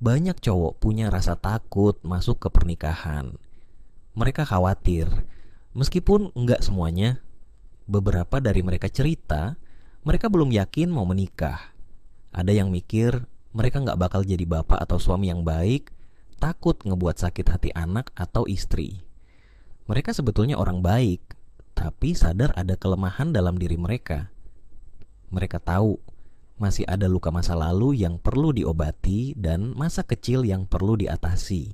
Banyak cowok punya rasa takut masuk ke pernikahan. Mereka khawatir, meskipun enggak semuanya. Beberapa dari mereka cerita, mereka belum yakin mau menikah. Ada yang mikir mereka nggak bakal jadi bapak atau suami yang baik, takut ngebuat sakit hati anak atau istri. Mereka sebetulnya orang baik, tapi sadar ada kelemahan dalam diri mereka. Mereka tahu masih ada luka masa lalu yang perlu diobati dan masa kecil yang perlu diatasi.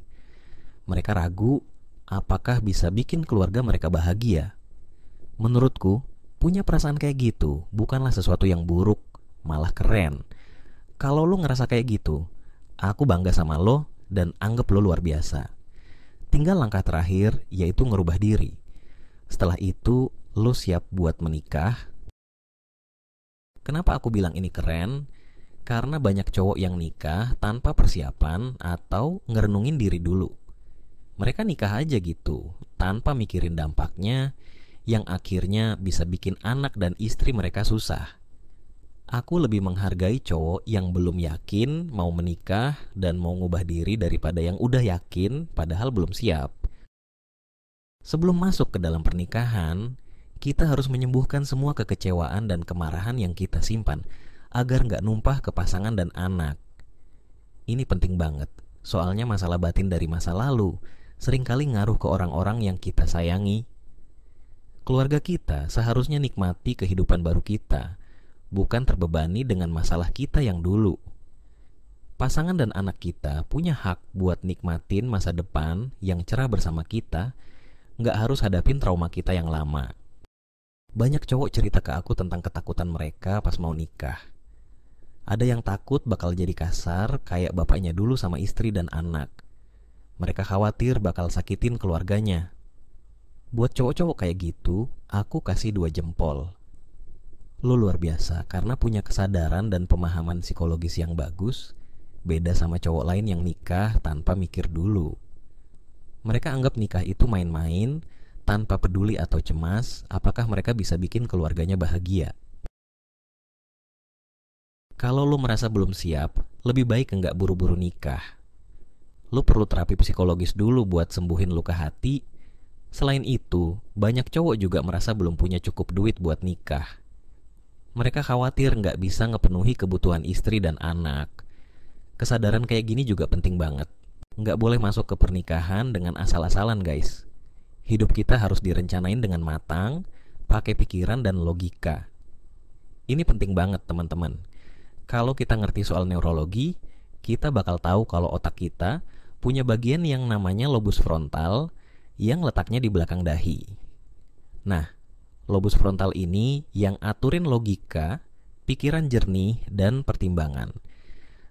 Mereka ragu apakah bisa bikin keluarga mereka bahagia. Menurutku, punya perasaan kayak gitu bukanlah sesuatu yang buruk, malah keren. Kalau lo ngerasa kayak gitu, aku bangga sama lo dan anggap lo luar biasa. Tinggal langkah terakhir, yaitu ngerubah diri. Setelah itu, lo siap buat menikah. Kenapa aku bilang ini keren? Karena banyak cowok yang nikah tanpa persiapan atau ngerenungin diri dulu. Mereka nikah aja gitu, tanpa mikirin dampaknya, yang akhirnya bisa bikin anak dan istri mereka susah. Aku lebih menghargai cowok yang belum yakin mau menikah dan mau ngubah diri daripada yang udah yakin padahal belum siap. Sebelum masuk ke dalam pernikahan, kita harus menyembuhkan semua kekecewaan dan kemarahan yang kita simpan agar nggak numpah ke pasangan dan anak. Ini penting banget, soalnya masalah batin dari masa lalu seringkali ngaruh ke orang-orang yang kita sayangi. Keluarga kita seharusnya nikmati kehidupan baru kita, bukan terbebani dengan masalah kita yang dulu. Pasangan dan anak kita punya hak buat nikmatin masa depan yang cerah bersama kita, nggak harus hadapin trauma kita yang lama. Banyak cowok cerita ke aku tentang ketakutan mereka pas mau nikah. Ada yang takut bakal jadi kasar kayak bapaknya dulu sama istri dan anak. Mereka khawatir bakal sakitin keluarganya. Buat cowok-cowok kayak gitu, aku kasih 2 jempol. Lo luar biasa karena punya kesadaran dan pemahaman psikologis yang bagus, beda sama cowok lain yang nikah tanpa mikir dulu. Mereka anggap nikah itu main-main, tanpa peduli atau cemas apakah mereka bisa bikin keluarganya bahagia. Kalau lo merasa belum siap, lebih baik enggak buru-buru nikah. Lo perlu terapi psikologis dulu buat sembuhin luka hati. Selain itu, banyak cowok juga merasa belum punya cukup duit buat nikah. Mereka khawatir nggak bisa ngepenuhi kebutuhan istri dan anak. Kesadaran kayak gini juga penting banget. Nggak boleh masuk ke pernikahan dengan asal-asalan, guys. Hidup kita harus direncanain dengan matang, pakai pikiran dan logika. Ini penting banget, teman-teman. Kalau kita ngerti soal neurologi, kita bakal tahu kalau otak kita punya bagian yang namanya lobus frontal yang letaknya di belakang dahi. Nah, lobus frontal ini yang aturin logika, pikiran jernih, dan pertimbangan.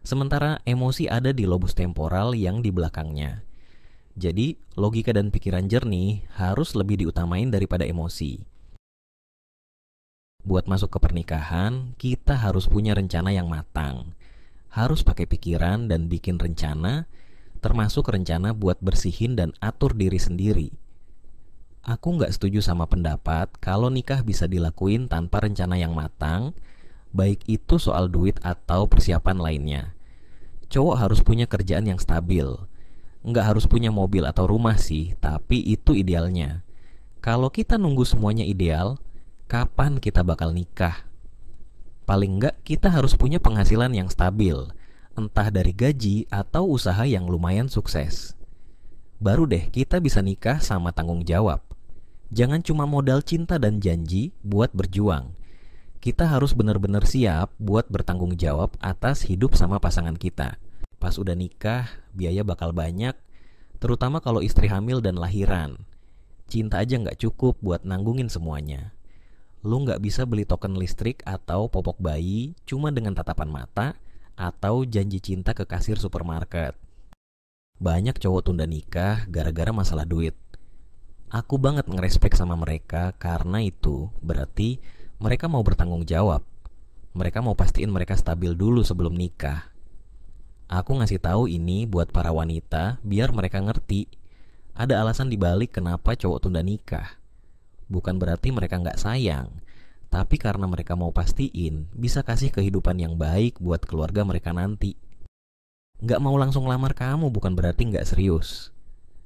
Sementara emosi ada di lobus temporal yang di belakangnya. Jadi, logika dan pikiran jernih harus lebih diutamain daripada emosi. Buat masuk ke pernikahan, kita harus punya rencana yang matang. Harus pakai pikiran dan bikin rencana, termasuk rencana buat bersihin dan atur diri sendiri. Aku nggak setuju sama pendapat kalau nikah bisa dilakuin tanpa rencana yang matang, baik itu soal duit atau persiapan lainnya. Cowok harus punya kerjaan yang stabil. Nggak harus punya mobil atau rumah sih, tapi itu idealnya. Kalau kita nunggu semuanya ideal, kapan kita bakal nikah? Paling nggak kita harus punya penghasilan yang stabil, entah dari gaji atau usaha yang lumayan sukses. Baru deh kita bisa nikah sama tanggung jawab. Jangan cuma modal cinta dan janji buat berjuang. Kita harus benar-benar siap buat bertanggung jawab atas hidup sama pasangan kita. Pas udah nikah, biaya bakal banyak, terutama kalau istri hamil dan lahiran. Cinta aja nggak cukup buat nanggungin semuanya. Lu nggak bisa beli token listrik atau popok bayi cuma dengan tatapan mata atau janji cinta ke kasir supermarket. Banyak cowok tunda nikah gara-gara masalah duit. Aku banget ngerespek sama mereka karena itu berarti mereka mau bertanggung jawab. Mereka mau pastiin mereka stabil dulu sebelum nikah. Aku ngasih tahu ini buat para wanita biar mereka ngerti ada alasan dibalik kenapa cowok tunda nikah. Bukan berarti mereka nggak sayang, tapi karena mereka mau pastiin bisa kasih kehidupan yang baik buat keluarga mereka nanti. Nggak mau langsung lamar kamu bukan berarti nggak serius.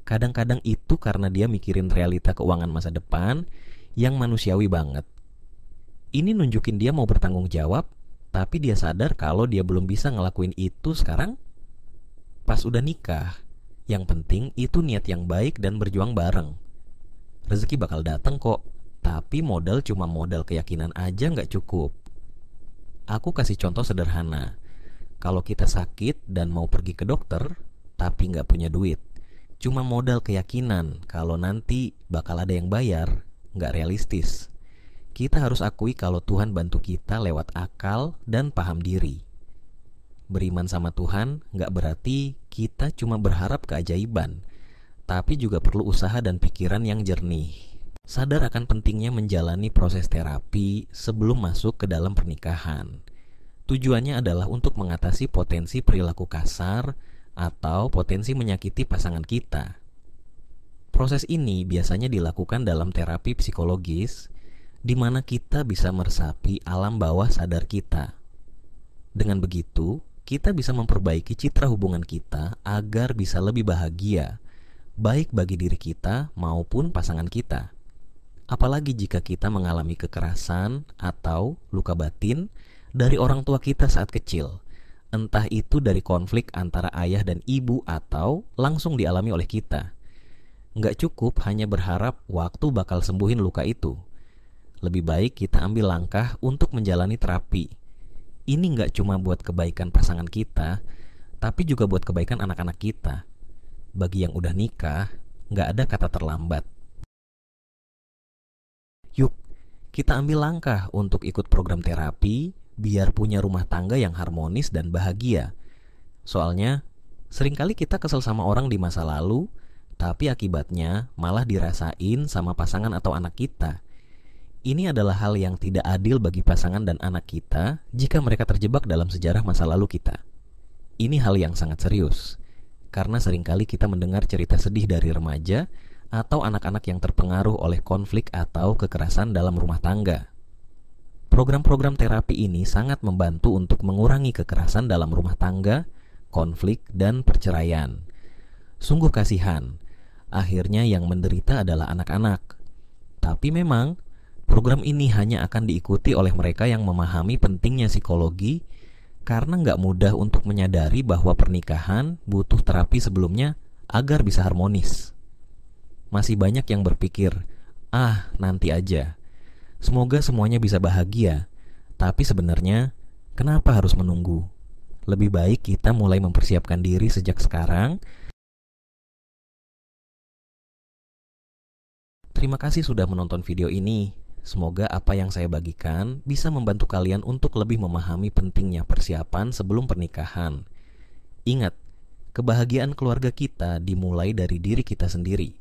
Kadang-kadang itu karena dia mikirin realita keuangan masa depan yang manusiawi banget. Ini nunjukin dia mau bertanggung jawab, tapi dia sadar kalau dia belum bisa ngelakuin itu sekarang pas udah nikah. Yang penting itu niat yang baik dan berjuang bareng. Rezeki bakal datang kok, tapi modal cuma modal keyakinan aja nggak cukup. Aku kasih contoh sederhana. Kalau kita sakit dan mau pergi ke dokter, tapi nggak punya duit, cuma modal keyakinan kalau nanti bakal ada yang bayar, nggak realistis. Kita harus akui kalau Tuhan bantu kita lewat akal dan paham diri. Beriman sama Tuhan nggak berarti kita cuma berharap keajaiban, tapi juga perlu usaha dan pikiran yang jernih. Sadar akan pentingnya menjalani proses terapi sebelum masuk ke dalam pernikahan. Tujuannya adalah untuk mengatasi potensi perilaku kasar atau potensi menyakiti pasangan kita. Proses ini biasanya dilakukan dalam terapi psikologis, di mana kita bisa meresapi alam bawah sadar kita. Dengan begitu, kita bisa memperbaiki citra hubungan kita agar bisa lebih bahagia, baik bagi diri kita maupun pasangan kita. Apalagi jika kita mengalami kekerasan atau luka batin dari orang tua kita saat kecil, entah itu dari konflik antara ayah dan ibu atau langsung dialami oleh kita. Nggak cukup hanya berharap waktu bakal sembuhin luka itu. Lebih baik kita ambil langkah untuk menjalani terapi. Ini nggak cuma buat kebaikan pasangan kita, tapi juga buat kebaikan anak-anak kita. Bagi yang udah nikah, nggak ada kata terlambat. Yuk, kita ambil langkah untuk ikut program terapi biar punya rumah tangga yang harmonis dan bahagia. Soalnya, seringkali kita kesel sama orang di masa lalu, tapi akibatnya malah dirasain sama pasangan atau anak kita. Ini adalah hal yang tidak adil bagi pasangan dan anak kita jika mereka terjebak dalam sejarah masa lalu kita. Ini hal yang sangat serius, karena seringkali kita mendengar cerita sedih dari remaja atau anak-anak yang terpengaruh oleh konflik atau kekerasan dalam rumah tangga. Program-program terapi ini sangat membantu untuk mengurangi kekerasan dalam rumah tangga, konflik, dan perceraian. Sungguh kasihan, akhirnya yang menderita adalah anak-anak. Tapi memang, program ini hanya akan diikuti oleh mereka yang memahami pentingnya psikologi, karena nggak mudah untuk menyadari bahwa pernikahan butuh terapi sebelumnya agar bisa harmonis. Masih banyak yang berpikir, nanti aja. Semoga semuanya bisa bahagia. Tapi sebenarnya, kenapa harus menunggu? Lebih baik kita mulai mempersiapkan diri sejak sekarang. Terima kasih sudah menonton video ini. Semoga apa yang saya bagikan bisa membantu kalian untuk lebih memahami pentingnya persiapan sebelum pernikahan. Ingat, kebahagiaan keluarga kita dimulai dari diri kita sendiri.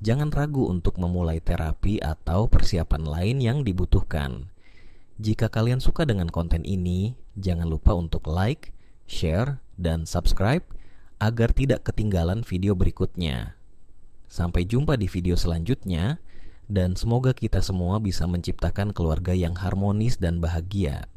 Jangan ragu untuk memulai terapi atau persiapan lain yang dibutuhkan. Jika kalian suka dengan konten ini, jangan lupa untuk like, share, dan subscribe agar tidak ketinggalan video berikutnya. Sampai jumpa di video selanjutnya, dan semoga kita semua bisa menciptakan keluarga yang harmonis dan bahagia.